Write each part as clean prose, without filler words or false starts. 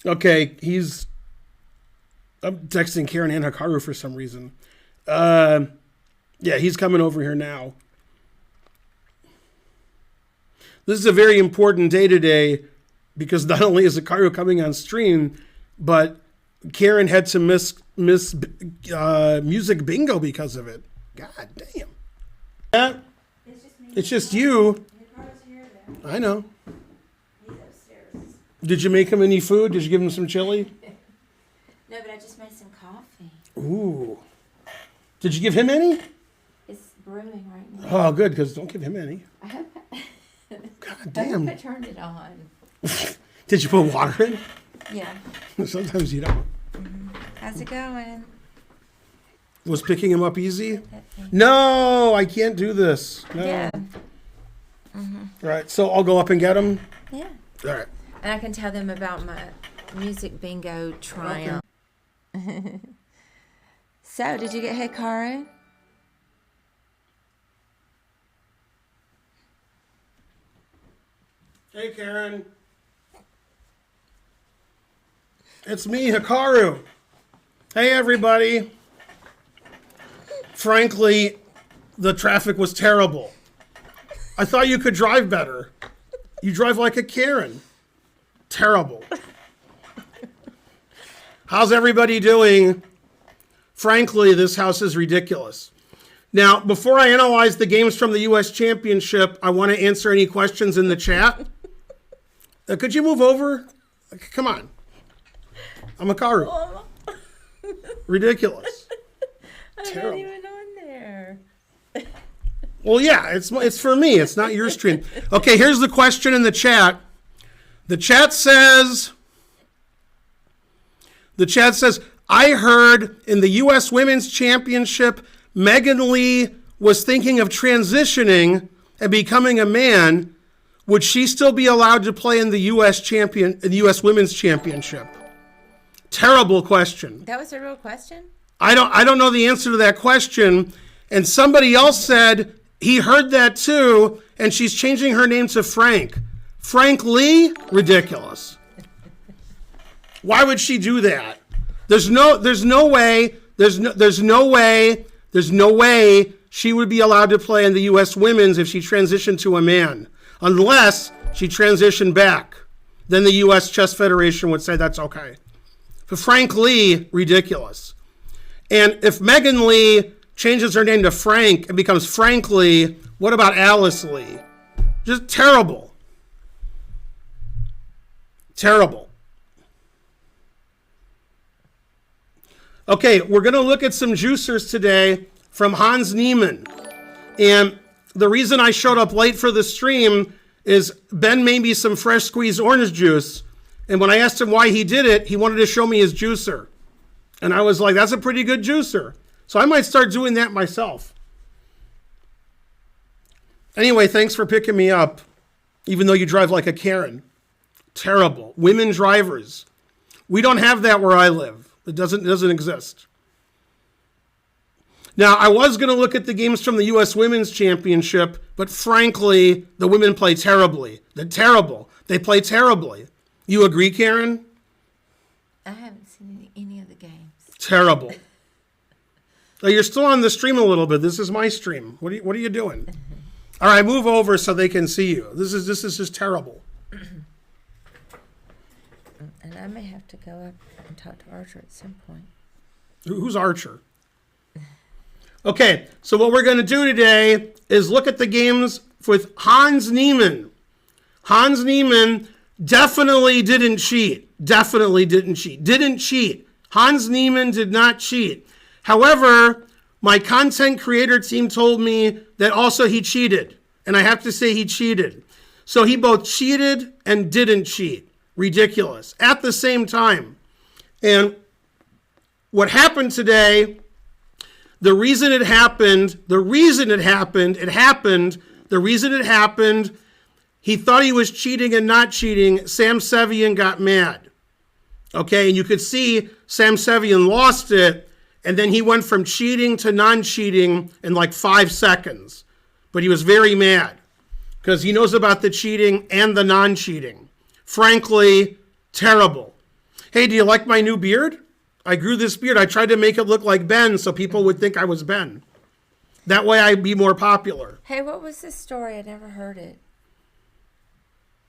Okay, I'm texting Karen and Hikaru for some reason. Yeah, he's coming over here now. This is a very important day today because not only is Hikaru coming on stream, but Karen had to miss music bingo because of it. God damn. Yeah, it's just you. I know. Did you make him any food? Did you give him some chili? No, but I just made some coffee. Ooh. Did you give him any? It's brewing right now. Oh, good, because don't give him any. I hope God damn. I turned it on. Did you put water in? Yeah. Sometimes you don't. Mm-hmm. How's it going? Was picking him up easy? No, I can't do this. No. Yeah. Mm-hmm. All right, so I'll go up and get him? Yeah. All right. And I can tell them about my music bingo triumph. Okay. So, did you get Hikaru? Hey, Karen. It's me, Hikaru. Hey, everybody. Frankly, the traffic was terrible. I thought you could drive better. You drive like a Karen. Terrible. How's everybody doing? Frankly, this house is ridiculous. Now, before I analyze the games from the U.S. Championship, I want to answer any questions in the chat. Could you move over? Come on. I'm Hikaru. Ridiculous. I'm not even on there. Well, yeah, it's for me. It's not your stream. Okay, here's the question in the chat. The chat says, I heard in the U.S. Women's Championship, Megan Lee was thinking of transitioning and becoming a man. Would she still be allowed to play in the U.S. Women's Championship? Terrible question. That was a real question? I don't know the answer to that question. And somebody else said he heard that too, and she's changing her name to Frank. Frank Lee? Ridiculous. Why would she do that? There's no way she would be allowed to play in the U.S. Women's if she transitioned to a man, unless she transitioned back. Then the U.S. Chess Federation would say that's okay. But Frank Lee, ridiculous. And if Megan Lee changes her name to Frank and becomes Frank Lee, what about Alice Lee? Just terrible. Terrible. Okay, we're going to look at some juicers today from Hans Niemann. And the reason I showed up late for the stream is Ben made me some fresh squeezed orange juice. And when I asked him why he did it, he wanted to show me his juicer. And I was like, that's a pretty good juicer. So I might start doing that myself. Anyway, thanks for picking me up, even though you drive like a Karen. Terrible. Women drivers. We don't have that where I live. It doesn't exist. Now, I was going to look at the games from the U.S. Women's Championship, but frankly, the women play terribly. They're terrible. They play terribly. You agree, Karen? I haven't seen any of the games. Terrible. You're still on the stream a little bit. This is my stream. What are you doing? All right, move over so they can see you. This is just terrible. And I may have to go up and talk to Archer at some point. Who's Archer? Okay, so what we're going to do today is look at the games with Hans Niemann. Hans Niemann definitely didn't cheat. Didn't cheat. Hans Niemann did not cheat. However, my content creator team told me that also he cheated. And I have to say he cheated. So he both cheated and didn't cheat. Ridiculous. At the same time. And what happened today, the reason it happened, he thought he was cheating and not cheating. Sam Sevian got mad. Okay, and you could see Sam Sevian lost it, and then he went from cheating to non-cheating in like 5 seconds. But he was very mad because he knows about the cheating and the non-cheating. Frankly, terrible. Hey, do you like my new beard? I grew this beard. I tried to make it look like Ben so people would think I was Ben. That way I'd be more popular. Hey, what was this story? I never heard it.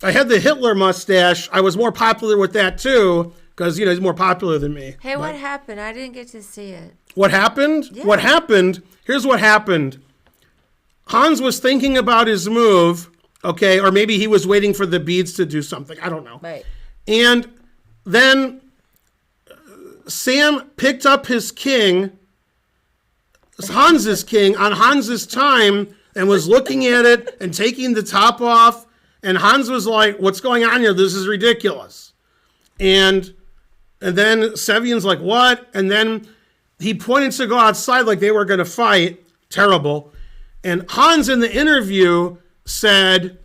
I had the Hitler mustache. I was more popular with that too because, he's more popular than me. Hey, what happened? I didn't get to see it. What happened? Yeah. What happened? Here's what happened. Hans was thinking about his move, okay, or maybe he was waiting for the beads to do something. I don't know. Right. And then Sam picked up his king, Hans's king, on Hans's time and was looking at it and taking the top off. And Hans was like, what's going on here? This is ridiculous. And then Sevian's like, what? And then he pointed to go outside like they were going to fight. Terrible. And Hans in the interview said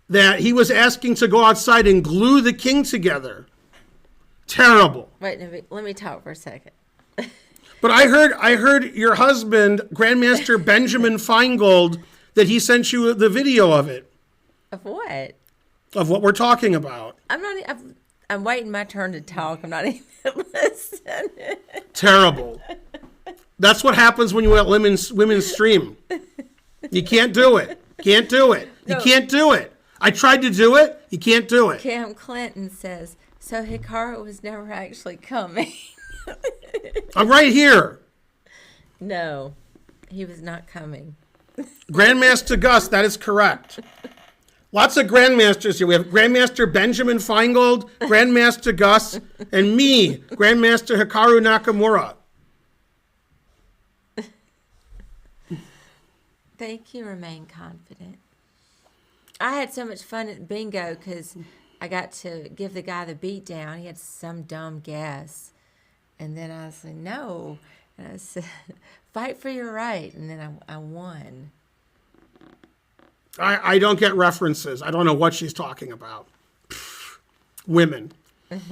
that he was asking to go outside and glue the king together. Terrible. Wait, let me talk for a second. But I heard your husband, Grandmaster Benjamin Feingold, that he sent you the video of it. Of what? Of what we're talking about. I'm waiting my turn to talk. I'm not even listening. Terrible. That's what happens when you let women stream. You can't do it. Can't do it. You can't do it. I tried to do it. You can't do it. Cam Clinton says, so Hikaru was never actually coming. I'm right here. No, he was not coming. Grandmaster Gus, that is correct. Lots of Grandmasters here. We have Grandmaster Benjamin Feingold, Grandmaster Gus, and me, Grandmaster Hikaru Nakamura. Thank you. Remain confident. I had so much fun at bingo because I got to give the guy the beat down. He had some dumb guess. And then I was like, no. And I said, fight for your right. And then I won. I don't get references. I don't know what she's talking about. Women.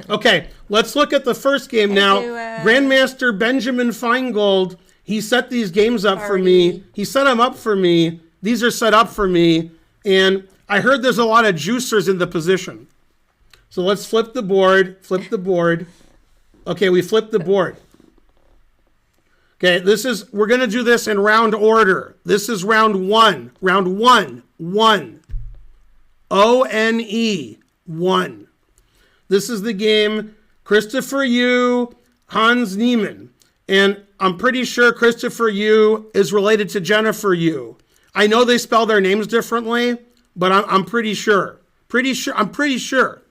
Okay, let's look at the first game now. Grandmaster Benjamin Feingold, he set these games up for me. He set them up for me. These are set up for me. And I heard there's a lot of juicers in the position. So let's flip the board. Flip the board. Okay, we flipped the board. Okay, we're going to do this in round order. This is round one. Round one. O-N-E. 1. This is the game Christopher Yu, Hans Niemann. And I'm pretty sure Christopher Yu is related to Jennifer Yu. I know they spell their names differently, but I'm pretty sure. I'm pretty sure.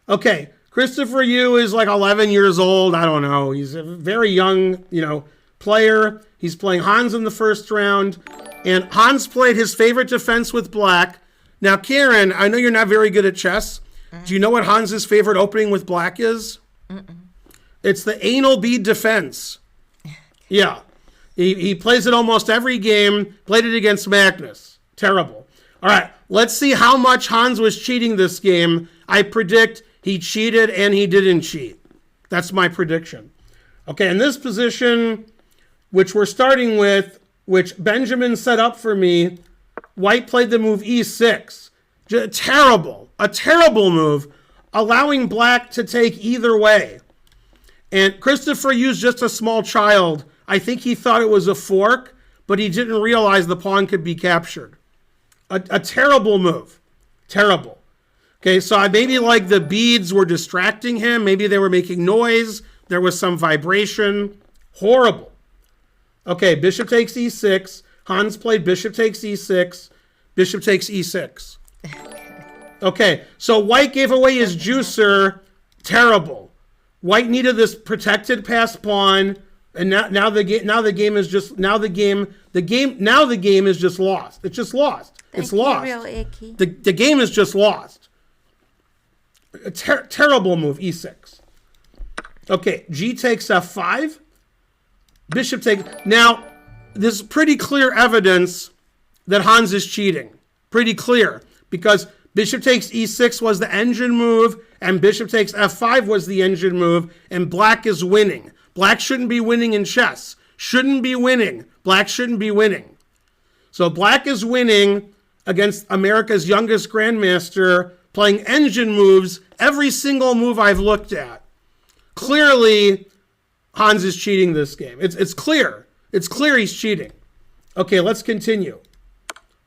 Okay, Christopher Yu is like 11 years old. I don't know. He's a very young, player. He's playing Hans in the first round. And Hans played his favorite defense with black. Now, Karen, I know you're not very good at chess. Do you know what Hans's favorite opening with black is? It's the anal bead defense. Yeah. He plays it almost every game. Played it against Magnus. Terrible. All right. Let's see how much Hans was cheating this game. I predict he cheated and he didn't cheat. That's my prediction. Okay. In this position, which we're starting with, which Benjamin set up for me, White played the move E6. Terrible. A terrible move, allowing black to take either way. And Christopher used just a small child. I think he thought it was a fork, but he didn't realize the pawn could be captured. A terrible move. Terrible. Okay, so maybe like the beads were distracting him. Maybe they were making noise. There was some vibration. Horrible. Okay, bishop takes E6. Hans played bishop takes E6. Bishop takes E6. Okay, so White gave away his juicer. Terrible. White needed this protected pass pawn, and now the game is just lost. It's just lost. It's lost. Real icky. The game is just lost. A terrible move, E6. Okay, G takes F5. Bishop takes. Now, there's pretty clear evidence that Hans is cheating. Pretty clear, because bishop takes E6 was the engine move, and bishop takes F5 was the engine move, and black is winning. Black shouldn't be winning in chess. Shouldn't be winning. Black shouldn't be winning. So black is winning against America's youngest grandmaster playing engine moves every single move I've looked at. Clearly, Hans is cheating this game. It's clear. It's clear he's cheating. Okay, let's continue.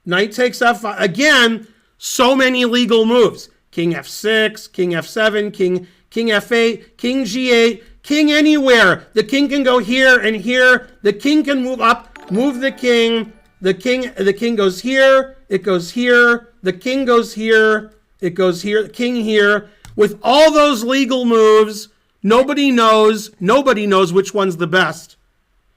Knight takes f5. Again, so many legal moves. King f6, king f7, king f8, king g8, king anywhere. The king can go here and here. The king can move up, move the king. The king goes here, it goes here. The king goes here, it goes here. The king here. With all those legal moves, nobody knows which one's the best.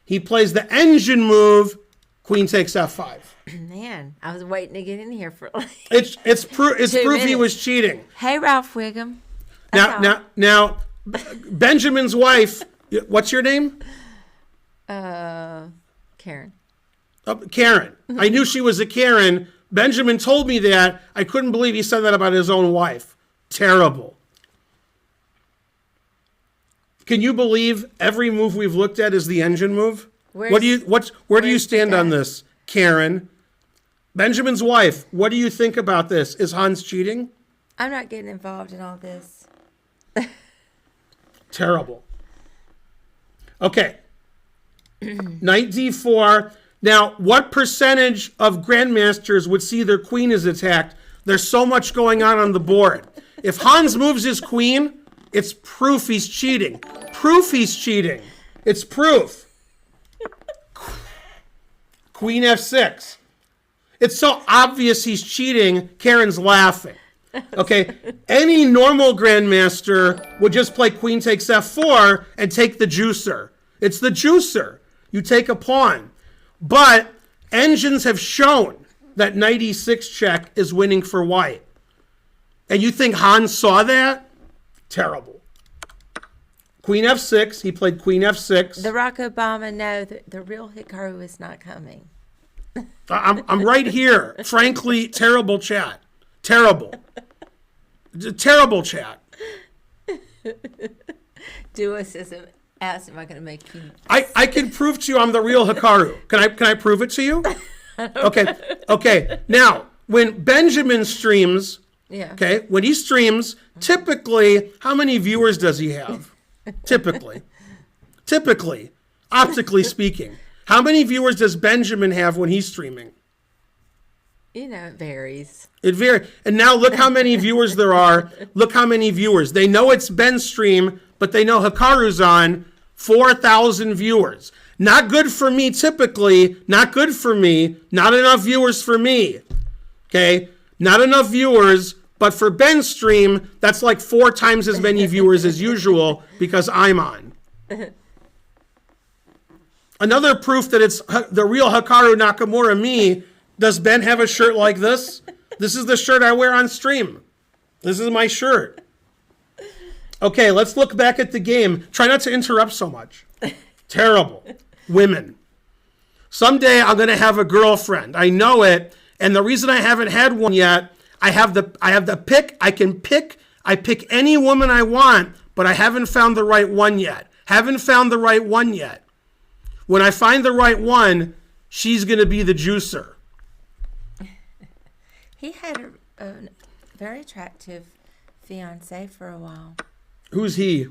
He plays the engine move, queen takes f5. Man, I was waiting to get in here for like It's proof he was cheating. Hey, Ralph Wiggum. Now, Benjamin's wife, what's your name? Karen. Karen. I knew she was a Karen. Benjamin told me that. I couldn't believe he said that about his own wife. Terrible. Can you believe every move we've looked at is the engine move? Where do you stand on this, Karen? Benjamin's wife, what do you think about this? Is Hans cheating? I'm not getting involved in all this. Terrible. Okay. Knight d4. Now, what percentage of grandmasters would see their queen is attacked? There's so much going on the board. If Hans moves his queen, it's proof he's cheating. Proof he's cheating. It's proof. Queen f6. It's so obvious he's cheating, Karen's laughing. Okay, any normal grandmaster would just play queen takes f4 and take the juicer. It's the juicer. You take a pawn. But engines have shown that knight e6 check is winning for white. And you think Hans saw that? Terrible. Queen f6. He played queen f6. The Barack Obama, no, the real Hikaru is not coming. I'm right here. Frankly, terrible chat. Terrible. Terrible chat. Ask, am I going to make you? I can prove to you I'm the real Hikaru. Can I prove it to you? Okay. Now, when Benjamin streams, okay, when he streams, typically, how many viewers does he have? Typically, optically speaking, how many viewers does Benjamin have when he's streaming? It varies. It varies. And now look how many viewers there are. Look how many viewers. They know it's Ben's stream, but they know Hikaru's on. 4,000 viewers. Not good for me typically. Not good for me. Not enough viewers for me. Okay? Not enough viewers. But for Ben's stream, that's like 4 times as many viewers as usual because I'm on. Another proof that it's the real Hikaru Nakamura me. Does Ben have a shirt like this? This is the shirt I wear on stream. This is my shirt. Okay, let's look back at the game. Try not to interrupt so much. Terrible. Women. Someday I'm going to have a girlfriend. I know it. And the reason I haven't had one yet, I have the pick. I pick any woman I want, but I haven't found the right one yet. When I find the right one, she's going to be the juicer. He had a very attractive fiance for a while. Who's he?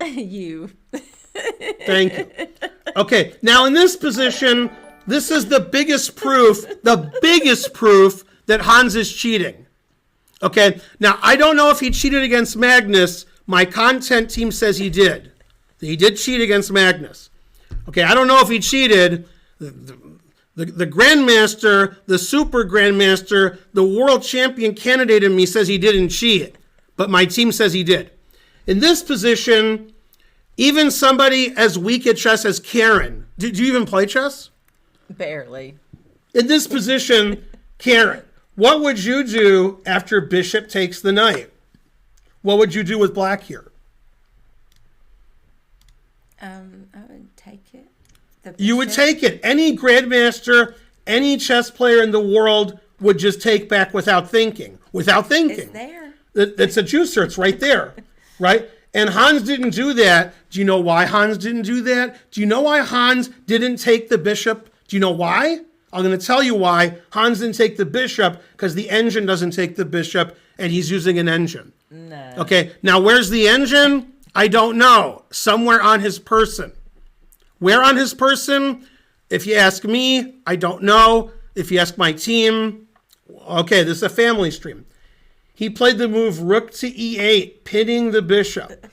You. Thank you. Okay, now in this position, this is the biggest proof that Hans is cheating. Okay, now I don't know if he cheated against Magnus. My content team says he did. He did cheat against Magnus. Okay, I don't know if he cheated. The Grandmaster, the Super Grandmaster, the World Champion candidate in me says he didn't cheat. But my team says he did. In this position, even somebody as weak at chess as Karen. Do you even play chess? Barely. In this position, Karen, what would you do after bishop takes the knight? What would you do with black here? I would take it. You would take it. Any grandmaster, any chess player in the world would just take back without thinking. It's there. It's a juicer. It's right there, right? And Hans didn't do that. Do you know why Hans didn't do that? Do you know why Hans didn't take the bishop? Do you know why? I'm going to tell you why. Hans didn't take the bishop because the engine doesn't take the bishop, and he's using an engine. No. Okay, now where's the engine? I don't know. Somewhere on his person. Where on his person? If you ask me, I don't know. If you ask my team, okay, this is a family stream. He played the move rook to e8, pinning the bishop.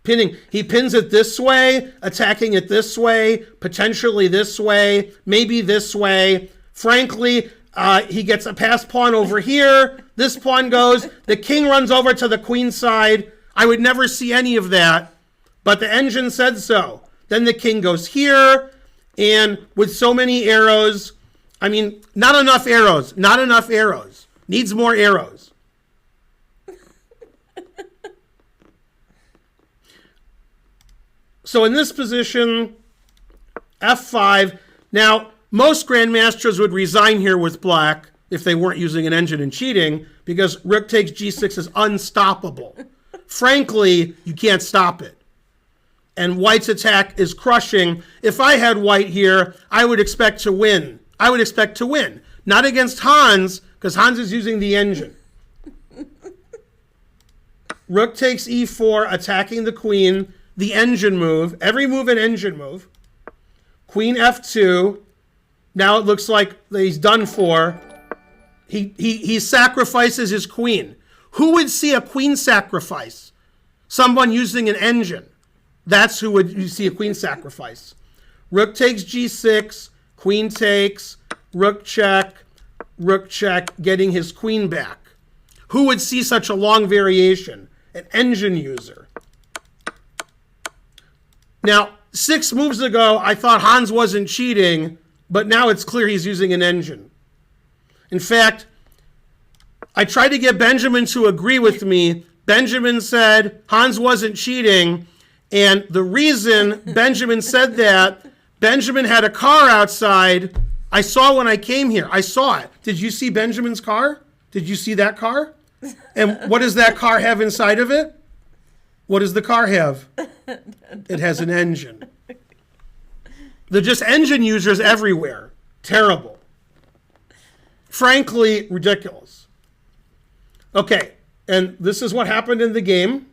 Pinning. He pins it this way, attacking it this way, potentially this way, maybe this way. Frankly, he gets a pass pawn over here. This pawn goes. The king runs over to the queen side. I would never see any of that, but the engine said so. Then the king goes here, and with so many arrows, I mean, not enough arrows. Not enough arrows. Needs more arrows. So in this position, f5. Now, most grandmasters would resign here with black if they weren't using an engine and cheating, because rook takes g6 is unstoppable. Frankly, you can't stop it. And white's attack is crushing. If I had white here, I would expect to win. I would expect to win. Not against Hans, because Hans is using the engine. Rook takes e4, attacking the queen. The engine move. Every move an engine move. Queen f2. Now it looks like he's done for. He sacrifices his queen. Who would see a queen sacrifice? Someone using an engine. That's who would you see a queen sacrifice. Rook takes g6, queen takes, rook check, getting his queen back. Who would see such a long variation? An engine user. Now, 6 moves ago, I thought Hans wasn't cheating, but now it's clear he's using an engine. In fact, I tried to get Benjamin to agree with me. Benjamin said Hans wasn't cheating, and the reason Benjamin said that, Benjamin had a car outside. I saw when I came here. I saw it. Did you see Benjamin's car? Did you see that car? And what does that car have inside of it? What does the car have? It has an engine. They're just engine users everywhere. Terrible. Frankly, ridiculous. Okay, and this is what happened in the game.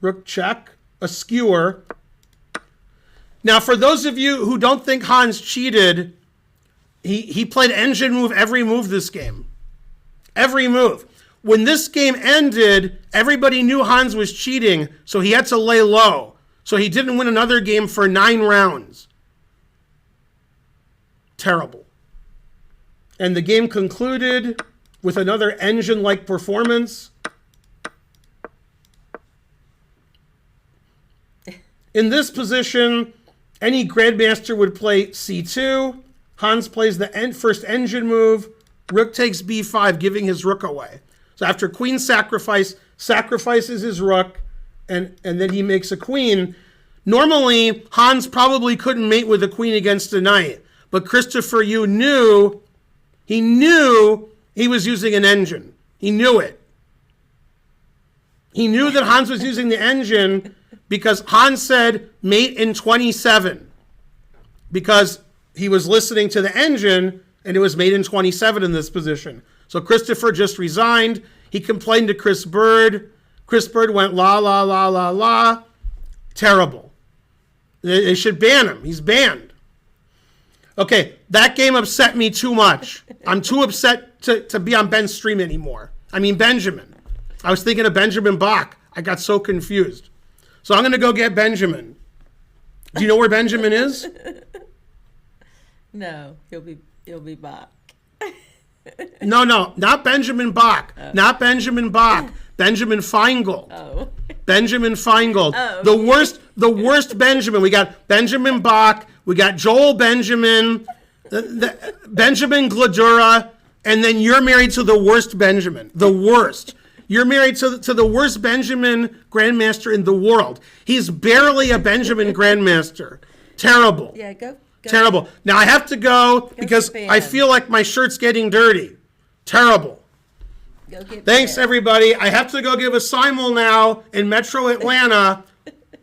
Rook check, a skewer. Now, for those of you who don't think Hans cheated, he played engine move every move this game. Every move. When this game ended, everybody knew Hans was cheating, so he had to lay low. So he didn't win another game for 9 rounds. Terrible. And the game concluded with another engine-like performance. In this position, any grandmaster would play c2. Hans plays the first engine move. Rook takes b5, giving his rook away. So after queen sacrifices his rook, and then he makes a queen. Normally, Hans probably couldn't mate with a queen against a knight. But Christopher Yu knew he was using an engine. He knew it. He knew that Hans was using the engine because Hans said mate in 27. Because he was listening to the engine, and it was made in 27 in this position. So Christopher just resigned. He complained to Chris Bird. Chris Bird went la, la, la, la, la. Terrible. They should ban him. He's banned. Okay, that game upset me too much. I'm too upset to be on Ben's stream anymore. I mean, Benjamin. I was thinking of Benjamin Bach. I got so confused. So I'm going to go get Benjamin. Do you know where Benjamin is? No, he'll be back. No, not Benjamin Bach. Oh. Not Benjamin Bach. Benjamin Feingold. Oh. Benjamin Feingold. Oh. The worst Benjamin. We got Benjamin Bach. We got Joel Benjamin. Benjamin Gladura. And then you're married to the worst Benjamin. The worst. You're married to the worst Benjamin grandmaster in the world. He's barely a Benjamin grandmaster. Terrible. Yeah, go. Terrible. Now I have to go because I feel like my shirt's getting dirty. Terrible. Thanks, everybody. I have to go give a simul now in Metro Atlanta.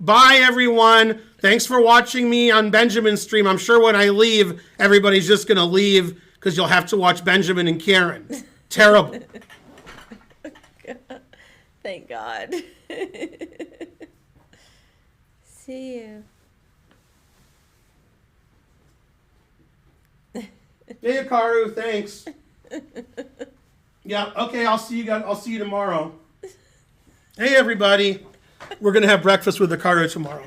Bye, everyone. Thanks for watching me on Benjamin's stream. I'm sure when I leave, everybody's just going to leave because you'll have to watch Benjamin and Karen. Terrible. Thank God. See you. Hey, Hikaru, thanks. Yeah, okay, I'll see you guys. I'll see you tomorrow. Hey, everybody. We're going to have breakfast with Hikaru tomorrow.